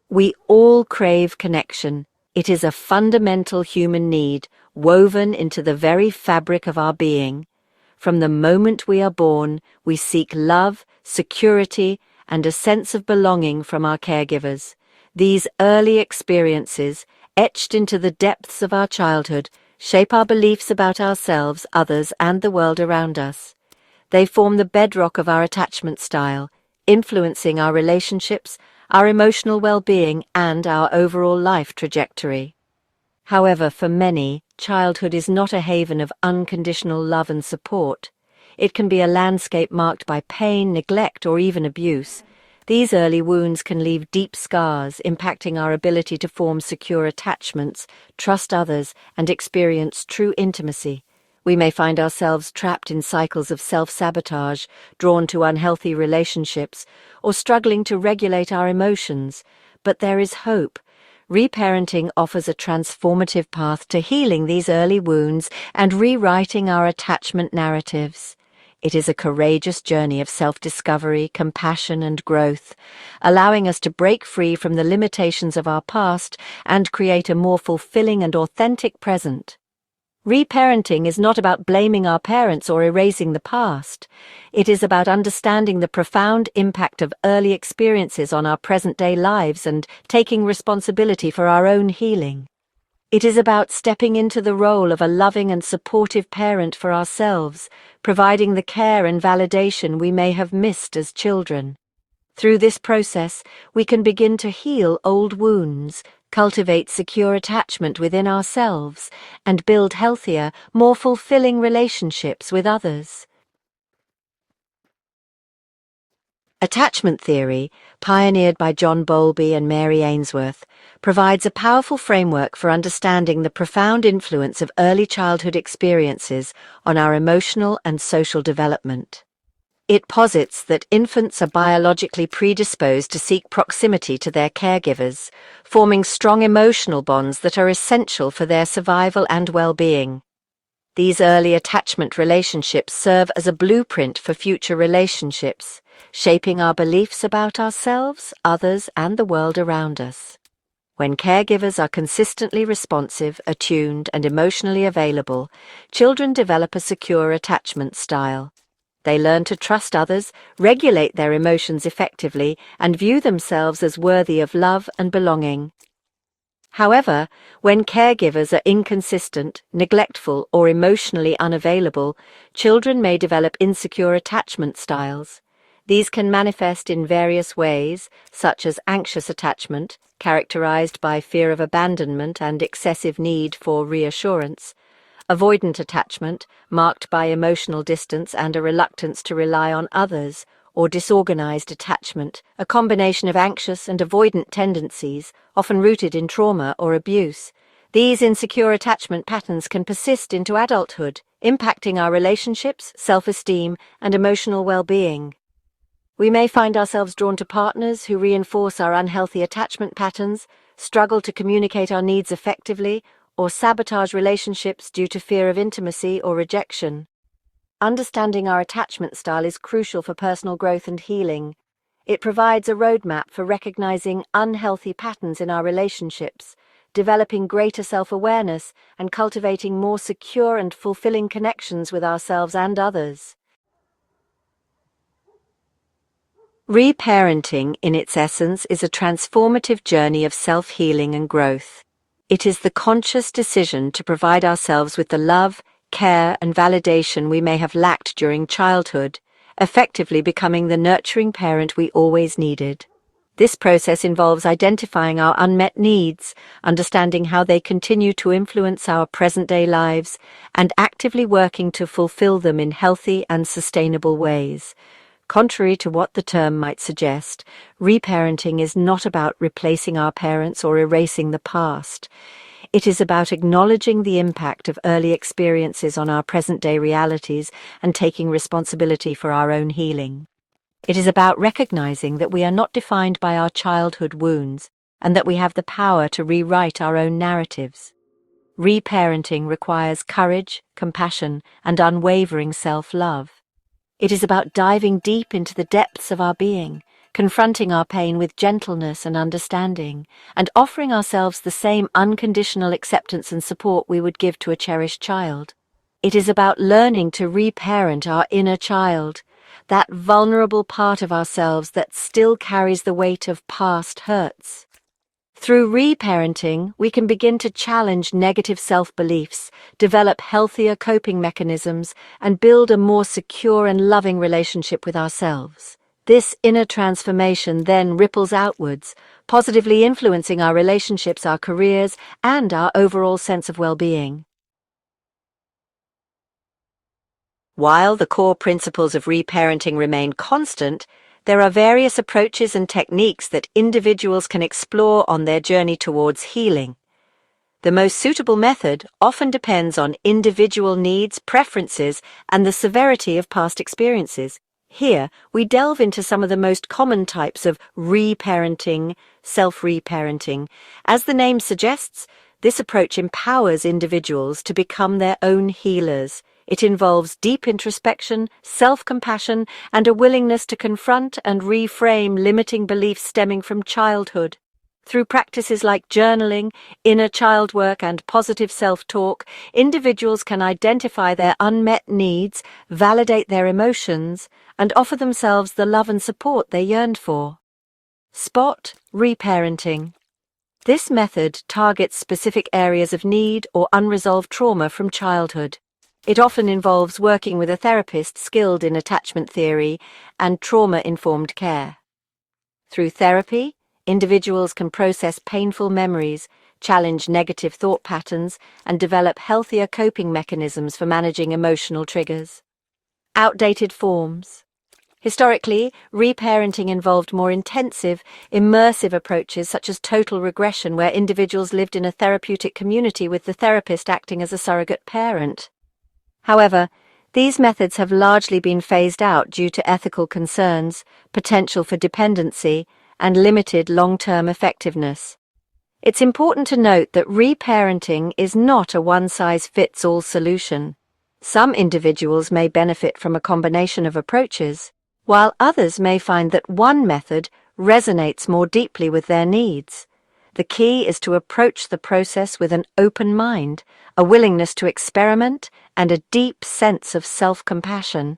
We all crave connection. It is a fundamental human need, woven into the very fabric of our being. From the moment we are born, we seek love, security, and a sense of belonging from our caregivers. These early experiences, etched into the depths of our childhood, shape our beliefs about ourselves, others, and the world around us. They form the bedrock of our attachment style, influencing our relationships, our emotional well-being, and our overall life trajectory. However, for many, childhood is not a haven of unconditional love and support. It can be a landscape marked by pain, neglect, or even abuse. These early wounds can leave deep scars, impacting our ability to form secure attachments, trust others, and experience true intimacy. We may find ourselves trapped in cycles of self-sabotage, drawn to unhealthy relationships, or struggling to regulate our emotions. But there is hope. Reparenting offers a transformative path to healing these early wounds and rewriting our attachment narratives. It is a courageous journey of self-discovery, compassion, and growth, allowing us to break free from the limitations of our past and create a more fulfilling and authentic present. Reparenting is not about blaming our parents or erasing the past. It is about understanding the profound impact of early experiences on our present-day lives and taking responsibility for our own healing. It is about stepping into the role of a loving and supportive parent for ourselves, providing the care and validation we may have missed as children. Through this process, we can begin to heal old wounds, cultivate secure attachment within ourselves, and build healthier, more fulfilling relationships with others. Attachment theory, pioneered by John Bowlby and Mary Ainsworth, provides a powerful framework for understanding the profound influence of early childhood experiences on our emotional and social development. It posits that infants are biologically predisposed to seek proximity to their caregivers, forming strong emotional bonds that are essential for their survival and well-being. These early attachment relationships serve as a blueprint for future relationships, shaping our beliefs about ourselves, others, and the world around us. When caregivers are consistently responsive, attuned, and emotionally available, children develop a secure attachment style. They learn to trust others, regulate their emotions effectively, and view themselves as worthy of love and belonging. However, when caregivers are inconsistent, neglectful, or emotionally unavailable, children may develop insecure attachment styles. These can manifest in various ways, such as anxious attachment, characterized by fear of abandonment and excessive need for reassurance; avoidant attachment, marked by emotional distance and a reluctance to rely on others; or disorganized attachment, a combination of anxious and avoidant tendencies, often rooted in trauma or abuse. These insecure attachment patterns can persist into adulthood, impacting our relationships, self-esteem, and emotional well-being. We may find ourselves drawn to partners who reinforce our unhealthy attachment patterns, struggle to communicate our needs effectively, or sabotage relationships due to fear of intimacy or rejection. Understanding our attachment style is crucial for personal growth and healing. It provides a roadmap for recognizing unhealthy patterns in our relationships, developing greater self-awareness, and cultivating more secure and fulfilling connections with ourselves and others. Reparenting, in its essence, is a transformative journey of self-healing and growth. It is the conscious decision to provide ourselves with the love, care, and validation we may have lacked during childhood, effectively becoming the nurturing parent we always needed. This process involves identifying our unmet needs, understanding how they continue to influence our present-day lives, and actively working to fulfill them in healthy and sustainable ways. Contrary to what the term might suggest, reparenting is not about replacing our parents or erasing the past. It is about acknowledging the impact of early experiences on our present-day realities and taking responsibility for our own healing. It is about recognizing that we are not defined by our childhood wounds and that we have the power to rewrite our own narratives. Reparenting requires courage, compassion, and unwavering self-love. It is about diving deep into the depths of our being, confronting our pain with gentleness and understanding, and offering ourselves the same unconditional acceptance and support we would give to a cherished child. It is about learning to reparent our inner child, that vulnerable part of ourselves that still carries the weight of past hurts. Through reparenting, we can begin to challenge negative self-beliefs, develop healthier coping mechanisms, and build a more secure and loving relationship with ourselves. This inner transformation then ripples outwards, positively influencing our relationships, our careers, and our overall sense of well-being. While the core principles of reparenting remain constant, there are various approaches and techniques that individuals can explore on their journey towards healing. The most suitable method often depends on individual needs, preferences, and the severity of past experiences. Here, we delve into some of the most common types of reparenting, self-reparenting. As the name suggests, this approach empowers individuals to become their own healers. It involves deep introspection, self-compassion, and a willingness to confront and reframe limiting beliefs stemming from childhood. Through practices like journaling, inner child work, and positive self-talk, individuals can identify their unmet needs, validate their emotions, and offer themselves the love and support they yearned for. Spot reparenting. This method targets specific areas of need or unresolved trauma from childhood. It often involves working with a therapist skilled in attachment theory and trauma-informed care. Through therapy, individuals can process painful memories, challenge negative thought patterns, and develop healthier coping mechanisms for managing emotional triggers. Outdated forms. Historically, reparenting involved more intensive, immersive approaches such as total regression, where individuals lived in a therapeutic community with the therapist acting as a surrogate parent. However, these methods have largely been phased out due to ethical concerns, potential for dependency, and limited long-term effectiveness. It's important to note that reparenting is not a one-size-fits-all solution. Some individuals may benefit from a combination of approaches, while others may find that one method resonates more deeply with their needs. The key is to approach the process with an open mind, a willingness to experiment, and a deep sense of self-compassion.